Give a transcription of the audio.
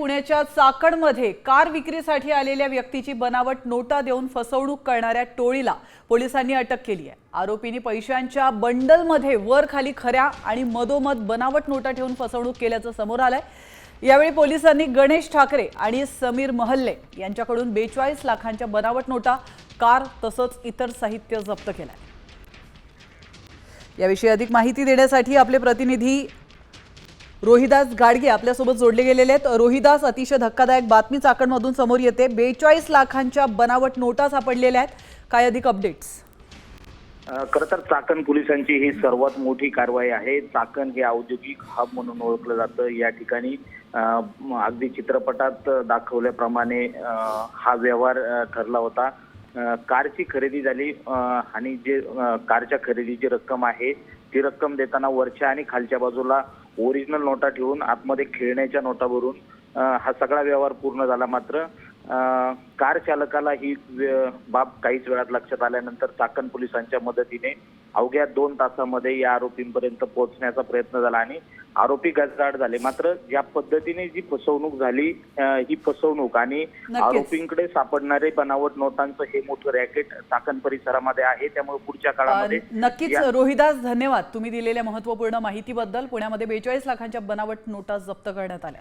पुण्याच्या चाकणमध्ये कार विक्रीसाठी आलेल्या व्यक्तीची बनावट नोटा देऊन फसवणूक करणाऱ्या टोळीला पोलिसांनी अटक केली आहे। आरोपींनी पैशांच्या बंडलमध्ये वर खाली खऱ्या आणि मधोमध बनावट नोटा ठेवून फसवणूक केल्याचं समोर आलंय। यावेळी पोलिसांनी गणेश ठाकरे आणि समीर महल्ले यांच्याकडून 42 लाखांच्या बनावट नोटा, कार तसंच इतर साहित्य जप्त केलंय। याविषयी अधिक माहिती देण्यासाठी आपले प्रतिनिधी रोहिदास गाडगे आपल्यासोबत जोडले गेलेले आहेत। रोहिदास, अतिशय धक्कादायक बातमी चाकणमधून समोर येते। 42 लाखांच्या बनावट नोटा सापडलेल्या आहेत, काय अधिक अपडेट्स? खरं तर चाकण पोलिसांची ही सर्वात मोठी कारवाई आहे। चाकण हे औद्योगिक हब म्हणून ओळखलं जातं। या ठिकाणी अगदी चित्रपटात दाखवल्याप्रमाणे हा व्यवहार ठरला होता। कारची खरेदी झाली आणि जे कारच्या खरेदीची रक्कम आहे ती रक्कम देताना वरच्या आणि खालच्या बाजूला ओरिजिनल नोटा ठेवून आतमध्ये खेळण्याच्या नोटा भरून हा सगळा व्यवहार पूर्ण झाला। मात्र कार चालकाला ही बाब काहीच वेळात लक्षात आल्यानंतर चाकण पोलिसांच्या मदतीने अवघ्या 2 तासामध्ये या आरोपींपर्यंत पोहोचण्याचा प्रयत्न झाला आणि आरोपी गजाआड झाले। मात्र ज्या पद्धतीने जी फसवणूक झाली ही फसवणूक आणि आरोपींकडे सापडणारे बनावट नोटांचं हे मोठं रॅकेट चाकण परिसरामध्ये आहे। त्यामुळे पुढच्या काळामध्ये नक्कीच रोहिदास, धन्यवाद तुम्ही दिलेल्या महत्त्वपूर्ण माहितीबद्दल। पुण्यामध्ये 42 लाखांच्या बनावट नोटा जप्त करण्यात आल्या।